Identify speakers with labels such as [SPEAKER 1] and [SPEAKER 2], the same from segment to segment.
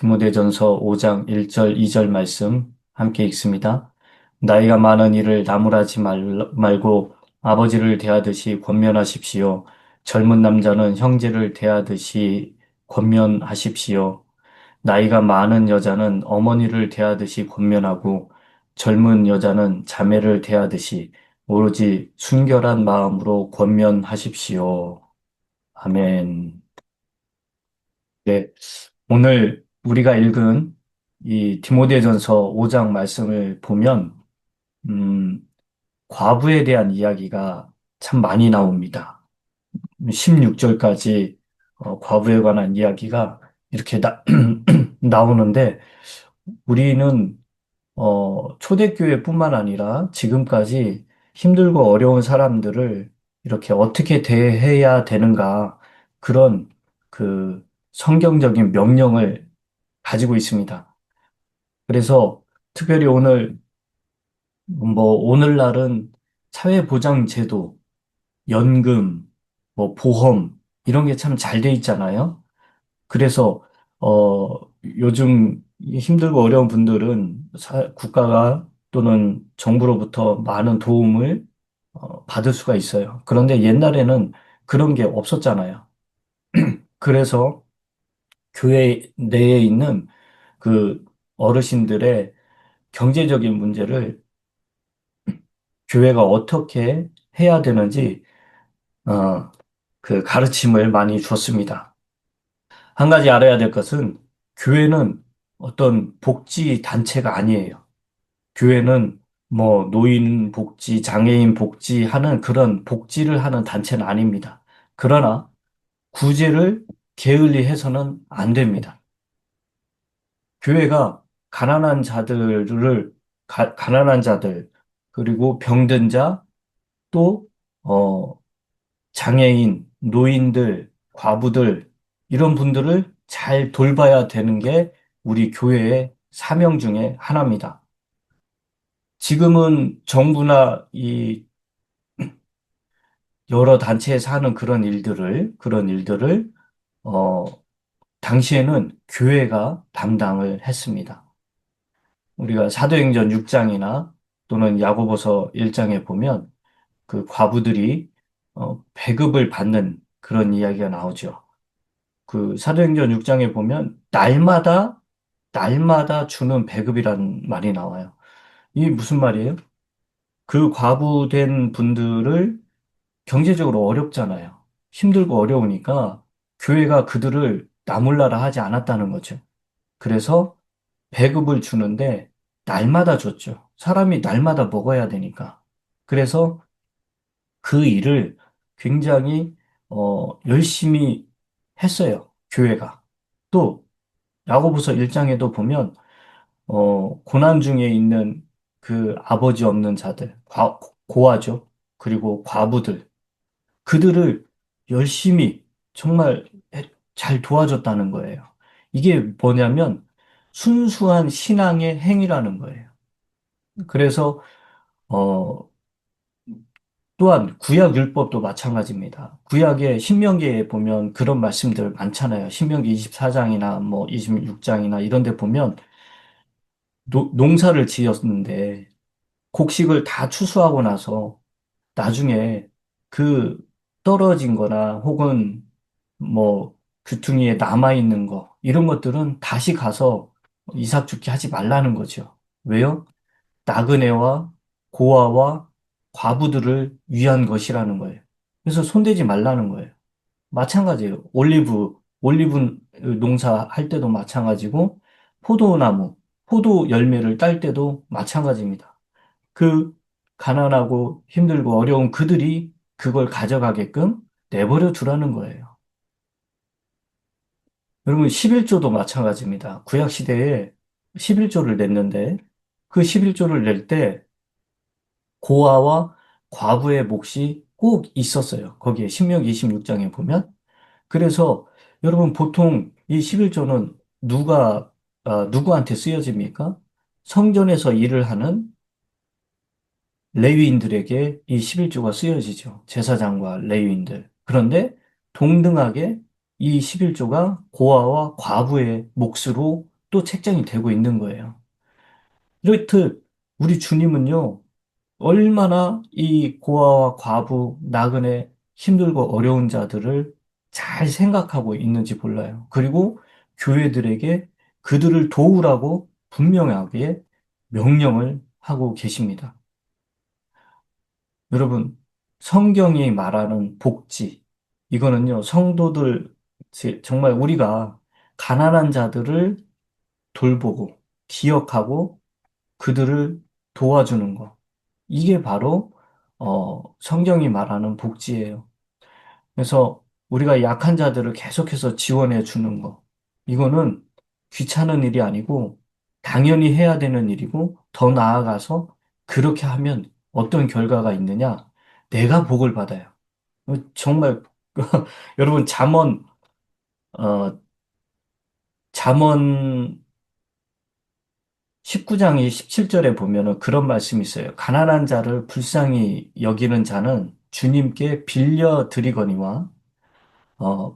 [SPEAKER 1] 디모데전서 5장 1절, 2절 말씀 함께 읽습니다. 나이가 많은 이를 나무라지 말고 아버지를 대하듯이 권면하십시오. 젊은 남자는 형제를 대하듯이 권면하십시오. 나이가 많은 여자는 어머니를 대하듯이 권면하고 젊은 여자는 자매를 대하듯이 오로지 순결한 마음으로 권면하십시오. 아멘. 네. 오늘 우리가 읽은 이 디모데전서 5장 말씀을 보면, 음, 과부에 대한 이야기가 참 많이 나옵니다. 16절까지 과부에 관한 이야기가 이렇게 나오는데, 우리는 초대교회뿐만 아니라 지금까지 힘들고 어려운 사람들을 이렇게 어떻게 대해야 되는가, 그런 그 성경적인 명령을 가지고 있습니다. 그래서 특별히 오늘날은 사회보장제도, 연금, 보험, 이런 게 참 잘 돼 있잖아요. 그래서, 요즘 힘들고 어려운 분들은 국가가 또는 정부로부터 많은 도움을 받을 수가 있어요. 그런데 옛날에는 그런 게 없었잖아요. 그래서 교회 내에 있는 그 어르신들의 경제적인 문제를 교회가 어떻게 해야 되는지 어, 그 가르침을 많이 줬습니다. 한 가지 알아야 될 것은 교회는 어떤 복지 단체가 아니에요. 교회는 노인 복지, 장애인 복지 하는 그런 복지를 하는 단체는 아닙니다. 그러나 구제를 게을리해서는 안 됩니다. 교회가 가난한 자들, 그리고 병든 자, 또, 장애인, 노인들, 과부들, 이런 분들을 잘 돌봐야 되는 게 우리 교회의 사명 중에 하나입니다. 지금은 정부나 이 여러 단체에서 하는 그런 일들을, 어, 당시에는 교회가 담당을 했습니다. 우리가 사도행전 6장이나 또는 야고보서 1장에 보면 그 과부들이 배급을 받는 그런 이야기가 나오죠. 그 사도행전 6장에 보면 날마다 주는 배급이라는 말이 나와요. 이게 무슨 말이에요? 그 과부된 분들을 경제적으로 어렵잖아요. 힘들고 어려우니까 교회가 그들을 나몰라라 하지 않았다는 거죠. 그래서 배급을 주는데 날마다 줬죠. 사람이 날마다 먹어야 되니까. 그래서 그 일을 굉장히 열심히 했어요. 교회가. 또 야고보서 1장에도 보면 고난 중에 있는 그 아버지 없는 자들, 고아죠. 그리고 과부들, 그들을 열심히 정말 잘 도와줬다는 거예요. 이게 뭐냐면 순수한 신앙의 행위라는 거예요. 그래서 어, 또한 구약 율법도 마찬가지입니다. 구약의 신명기에 보면 그런 말씀들 많잖아요. 신명기 24장이나 26장이나 이런 데 보면 농사를 지었는데 곡식을 다 추수하고 나서 나중에 그 떨어진 거나 혹은 귀퉁이에 남아있는 거, 이런 것들은 다시 가서 이삭 죽게 하지 말라는 거죠. 왜요? 나그네와 고아와 과부들을 위한 것이라는 거예요. 그래서 손대지 말라는 거예요. 마찬가지예요. 올리브 농사 할 때도 마찬가지고, 포도나무, 포도 열매를 딸 때도 마찬가지입니다. 그 가난하고 힘들고 어려운 그들이 그걸 가져가게끔 내버려 두라는 거예요. 여러분, 11조도 마찬가지입니다. 구약 시대에 11조를 냈는데, 그 11조를 낼 때 고아와 과부의 몫이 꼭 있었어요. 거기에 신명기 26장에 보면. 그래서 여러분, 보통 이 11조는 누구한테 쓰여집니까? 성전에서 일을 하는 레위인들에게 이 11조가 쓰여지죠. 제사장과 레위인들. 그런데 동등하게 이 11조가 고아와 과부의 몫으로 또 책장이 되고 있는 거예요. 이렇듯 우리 주님은요, 얼마나 이 고아와 과부, 나그네, 힘들고 어려운 자들을 잘 생각하고 있는지 몰라요. 그리고 교회들에게 그들을 도우라고 분명하게 명령을 하고 계십니다. 여러분, 성경이 말하는 복지, 이거는요, 성도들, 정말 우리가 가난한 자들을 돌보고, 기억하고, 그들을 도와주는 것. 이게 바로, 성경이 말하는 복지예요. 그래서 우리가 약한 자들을 계속해서 지원해 주는 거. 이거는 귀찮은 일이 아니고, 당연히 해야 되는 일이고, 더 나아가서 그렇게 하면 어떤 결과가 있느냐? 내가 복을 받아요. 정말, 여러분, 어, 잠언 19장이 17절에 보면은 그런 말씀이 있어요. 가난한 자를 불쌍히 여기는 자는 주님께 빌려 드리거니와,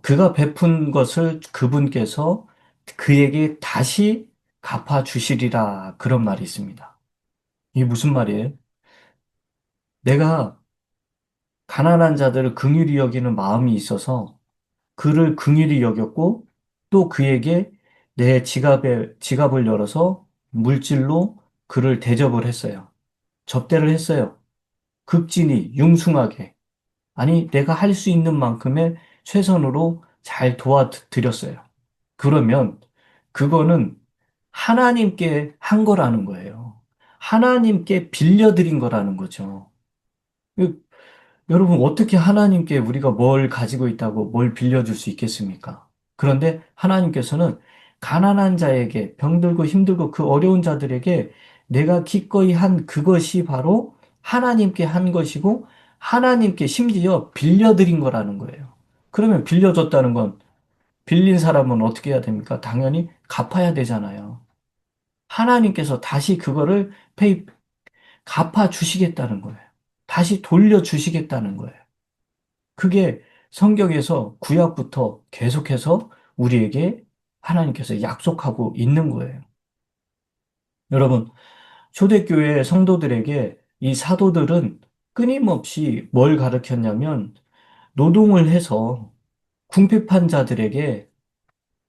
[SPEAKER 1] 그가 베푼 것을 그분께서 그에게 다시 갚아 주시리라. 그런 말이 있습니다. 이게 무슨 말이에요? 내가 가난한 자들을 긍휼히 여기는 마음이 있어서 그를 긍휼히 여겼고 또 그에게 내 지갑을 열어서 물질로 그를 대접을 했어요. 접대를 했어요. 극진히, 융숭하게. 아니, 내가 할 수 있는 만큼의 최선으로 잘 도와드렸어요. 그러면 그거는 하나님께 한 거라는 거예요. 하나님께 빌려드린 거라는 거죠. 여러분, 어떻게 하나님께 우리가 뭘 가지고 있다고 뭘 빌려줄 수 있겠습니까? 그런데 하나님께서는 가난한 자에게, 병들고 힘들고 그 어려운 자들에게 내가 기꺼이 한 그것이 바로 하나님께 한 것이고, 하나님께 심지어 빌려드린 거라는 거예요. 그러면 빌려줬다는 건, 빌린 사람은 어떻게 해야 됩니까? 당연히 갚아야 되잖아요. 하나님께서 다시 그거를 갚아 주시겠다는 거예요. 다시 돌려주시겠다는 거예요. 그게 성경에서 구약부터 계속해서 우리에게 하나님께서 약속하고 있는 거예요. 여러분, 초대교회 성도들에게 이 사도들은 끊임없이 뭘 가르쳤냐면 노동을 해서 궁핍한 자들에게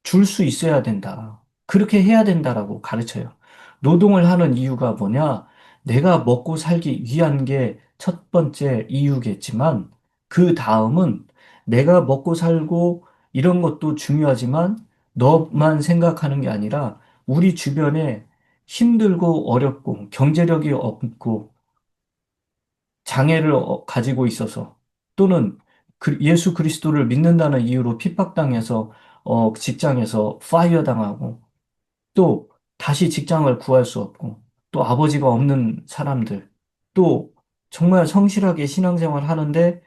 [SPEAKER 1] 줄 수 있어야 된다. 그렇게 해야 된다라고 가르쳐요. 노동을 하는 이유가 뭐냐? 내가 먹고 살기 위한 게 첫 번째 이유겠지만, 그 다음은 내가 먹고 살고 이런 것도 중요하지만, 너만 생각하는 게 아니라, 우리 주변에 힘들고 어렵고 경제력이 없고 장애를 가지고 있어서 또는 예수 그리스도를 믿는다는 이유로 핍박당해서 직장에서 파이어 당하고 또 다시 직장을 구할 수 없고 또 아버지가 없는 사람들 또 정말 성실하게 신앙생활 하는데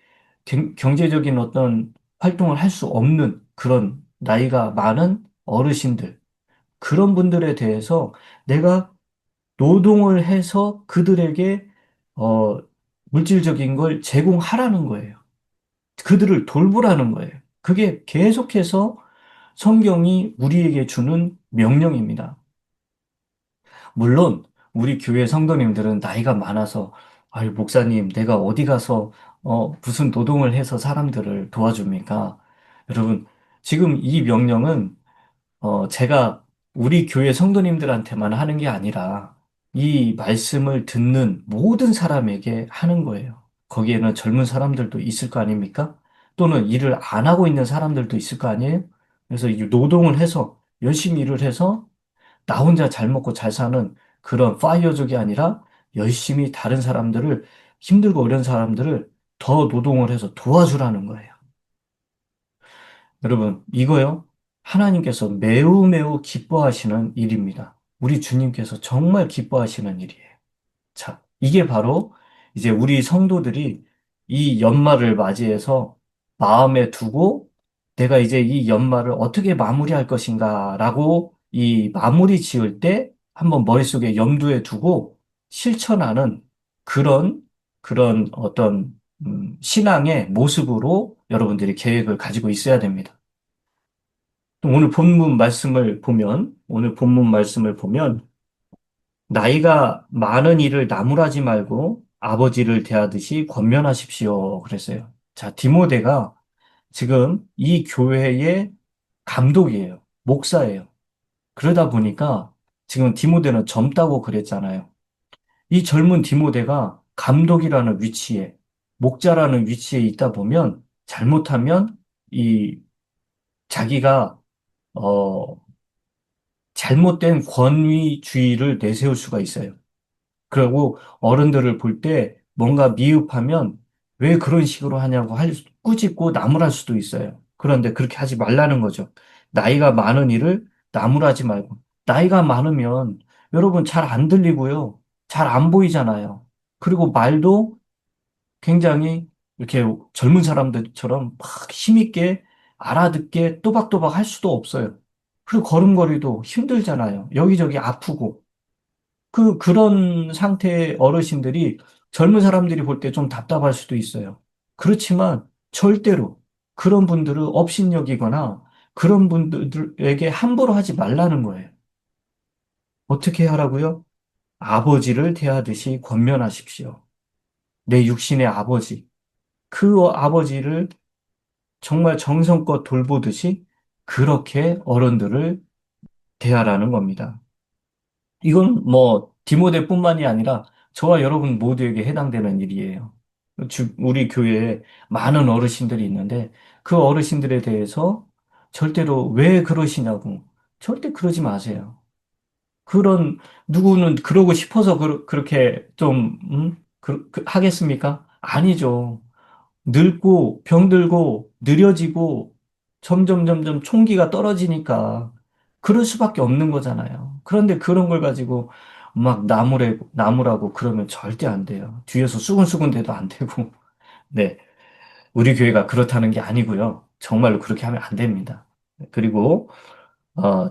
[SPEAKER 1] 경제적인 어떤 활동을 할 수 없는 그런 나이가 많은 어르신들 그런 분들에 대해서 내가 노동을 해서 그들에게 어, 물질적인 걸 제공하라는 거예요. 그들을 돌보라는 거예요. 그게 계속해서 성경이 우리에게 주는 명령입니다. 물론 우리 교회 성도님들은 나이가 많아서 아유 목사님 내가 어디 가서 무슨 노동을 해서 사람들을 도와줍니까? 여러분 지금 이 명령은 제가 우리 교회 성도님들한테만 하는 게 아니라 이 말씀을 듣는 모든 사람에게 하는 거예요. 거기에는 젊은 사람들도 있을 거 아닙니까? 또는 일을 안 하고 있는 사람들도 있을 거 아니에요? 그래서 이 노동을 해서 열심히 일을 해서 나 혼자 잘 먹고 잘 사는 그런 파이어족이 아니라 열심히 다른 사람들을 힘들고 어려운 사람들을 더 노동을 해서 도와주라는 거예요. 여러분, 이거요. 하나님께서 매우 매우 기뻐하시는 일입니다. 우리 주님께서 정말 기뻐하시는 일이에요. 자, 이게 바로 이제 우리 성도들이 이 연말을 맞이해서 마음에 두고 내가 이제 이 연말을 어떻게 마무리할 것인가라고 이 마무리 지을 때 한번 머릿속에 염두에 두고 실천하는 그런, 그런 어떤, 신앙의 모습으로 여러분들이 계획을 가지고 있어야 됩니다. 또 오늘 본문 말씀을 보면 오늘 본문 말씀을 보면 나이가 많은 이를 나무라지 말고 아버지를 대하듯이 권면하십시오. 그랬어요. 자, 디모데가 지금 이 교회의 감독이에요. 목사예요. 그러다 보니까 지금 디모데는 젊다고 그랬잖아요. 이 젊은 디모데가 감독이라는 위치에, 목자라는 위치에 있다 보면 잘못하면 이 자기가 어 잘못된 권위주의를 내세울 수가 있어요. 그리고 어른들을 볼 때 뭔가 미흡하면 왜 그런 식으로 하냐고 꾸짖고 나무랄 수도 있어요. 그런데 그렇게 하지 말라는 거죠. 나이가 많은 일을 나무라지 말고. 나이가 많으면 여러분 잘 안 들리고요. 잘 안 보이잖아요. 그리고 말도 굉장히 이렇게 젊은 사람들처럼 막 힘있게 알아듣게 또박또박 할 수도 없어요. 그리고 걸음걸이도 힘들잖아요. 여기저기 아프고. 그런 상태의 어르신들이 젊은 사람들이 볼 때 좀 답답할 수도 있어요. 그렇지만 절대로 그런 분들을 업신여기거나 그런 분들에게 함부로 하지 말라는 거예요. 어떻게 하라고요? 아버지를 대하듯이 권면하십시오. 내 육신의 아버지. 그 아버지를 정말 정성껏 돌보듯이 그렇게 어른들을 대하라는 겁니다. 이건 뭐 디모데뿐만이 아니라 저와 여러분 모두에게 해당되는 일이에요. 우리 교회에 많은 어르신들이 있는데 그 어르신들에 대해서 절대로 왜 그러시냐고 절대 그러지 마세요. 그런 누구는 그러고 싶어서 그렇게 좀 하겠습니까? 아니죠. 늙고 병들고 느려지고 점점 총기가 떨어지니까 그럴 수밖에 없는 거잖아요. 그런데 그런 걸 가지고 막 나무라고 그러면 절대 안 돼요. 뒤에서 수근수근 대도 안 되고. 네. 우리 교회가 그렇다는 게 아니고요. 정말로 그렇게 하면 안 됩니다. 그리고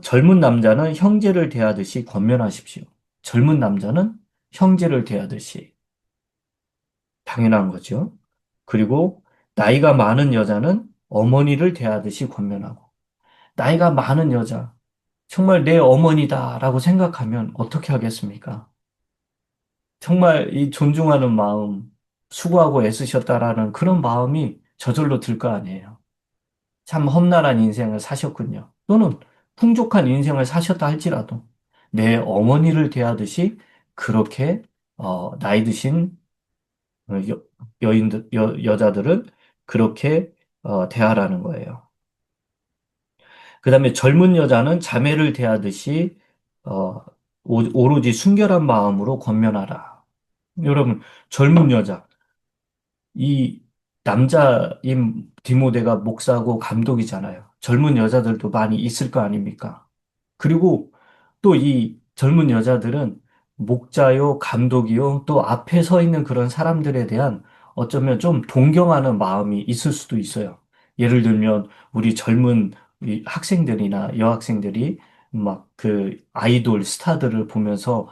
[SPEAKER 1] 젊은 남자는 형제를 대하듯이 권면하십시오. 젊은 남자는 형제를 대하듯이 당연한 거죠. 그리고 나이가 많은 여자는 어머니를 대하듯이 권면하고, 나이가 많은 여자, 정말 내 어머니다라고 생각하면 어떻게 하겠습니까? 정말 이 존중하는 마음, 수고하고 애쓰셨다라는 그런 마음이 저절로 들 거 아니에요. 참 험난한 인생을 사셨군요. 또는 풍족한 인생을 사셨다 할지라도 내 어머니를 대하듯이 그렇게 나이 드신 여, 여자들은 그렇게 대하라는 거예요. 그 다음에 젊은 여자는 자매를 대하듯이 어, 오로지 순결한 마음으로 권면하라. 여러분, 젊은 여자, 이 남자인 디모데가 목사고 감독이잖아요. 젊은 여자들도 많이 있을 거 아닙니까? 그리고 또 이 젊은 여자들은 목자요, 감독이요, 또 앞에 서 있는 그런 사람들에 대한 어쩌면 좀 동경하는 마음이 있을 수도 있어요. 예를 들면 우리 젊은 이 학생들이나 여학생들이 막 그 아이돌 스타들을 보면서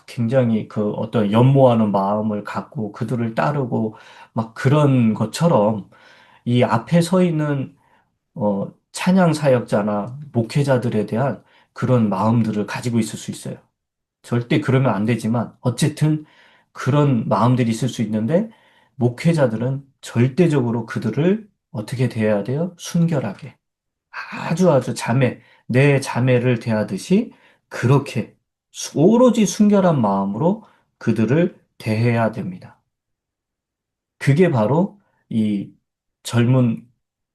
[SPEAKER 1] 굉장히 그 어떤 연모하는 마음을 갖고 그들을 따르고 막 그런 것처럼 이 앞에 서 있는 찬양 사역자나 목회자들에 대한 그런 마음들을 가지고 있을 수 있어요. 절대 그러면 안 되지만 어쨌든 그런 마음들이 있을 수 있는데 목회자들은 절대적으로 그들을 어떻게 대해야 돼요? 순결하게. 아주 내 자매를 대하듯이 그렇게 오로지 순결한 마음으로 그들을 대해야 됩니다. 그게 바로 이 젊은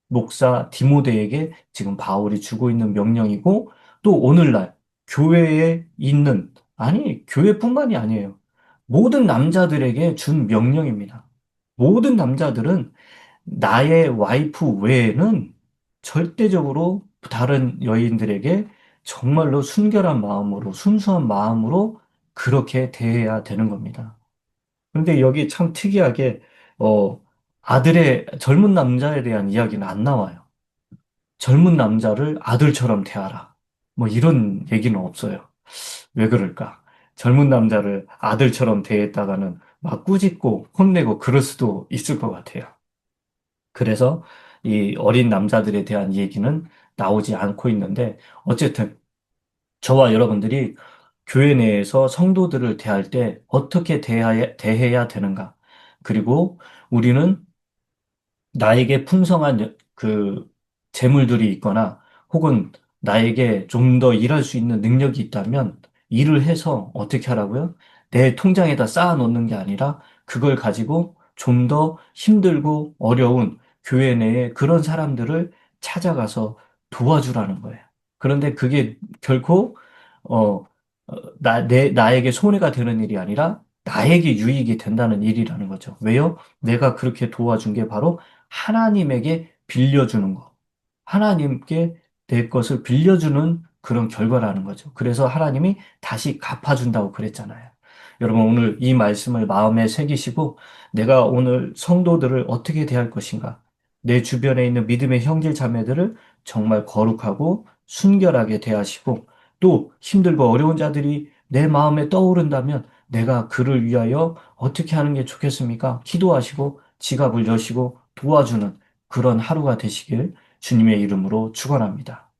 [SPEAKER 1] 목사 디모데에게 지금 바울이 주고 있는 명령이고 또 오늘날 교회에 있는 아니 교회뿐만이 아니에요. 모든 남자들에게 준 명령입니다. 모든 남자들은 나의 와이프 외에는 절대적으로 다른 여인들에게 정말로 순결한 마음으로 순수한 마음으로 그렇게 대해야 되는 겁니다. 그런데 여기 참 특이하게 어 아들의 젊은 남자에 대한 이야기는 안 나와요. 젊은 남자를 아들처럼 대하라. 뭐 이런 얘기는 없어요. 왜 그럴까? 젊은 남자를 아들처럼 대했다가는 막 꾸짖고 혼내고 그럴 수도 있을 것 같아요. 그래서 이 어린 남자들에 대한 얘기는 나오지 않고 있는데 어쨌든 저와 여러분들이 교회 내에서 성도들을 대할 때 어떻게 대해야 되는가? 그리고 우리는 나에게 풍성한 그 재물들이 있거나 혹은 나에게 좀 더 일할 수 있는 능력이 있다면 일을 해서 어떻게 하라고요? 내 통장에다 쌓아 놓는 게 아니라 그걸 가지고 좀 더 힘들고 어려운 교회 내에 그런 사람들을 찾아가서 도와주라는 거예요. 그런데 그게 결코 어, 나에게 손해가 되는 일이 아니라 나에게 유익이 된다는 일이라는 거죠. 왜요? 내가 그렇게 도와준 게 바로 하나님에게 빌려주는 거. 하나님께 내 것을 빌려주는 그런 결과라는 거죠. 그래서 하나님이 다시 갚아준다고 그랬잖아요. 여러분, 오늘 이 말씀을 마음에 새기시고 내가 오늘 성도들을 어떻게 대할 것인가? 내 주변에 있는 믿음의 형제 자매들을 정말 거룩하고 순결하게 대하시고 또 힘들고 어려운 자들이 내 마음에 떠오른다면 내가 그를 위하여 어떻게 하는 게 좋겠습니까? 기도하시고 지갑을 여시고 도와주는 그런 하루가 되시길 주님의 이름으로 축원합니다.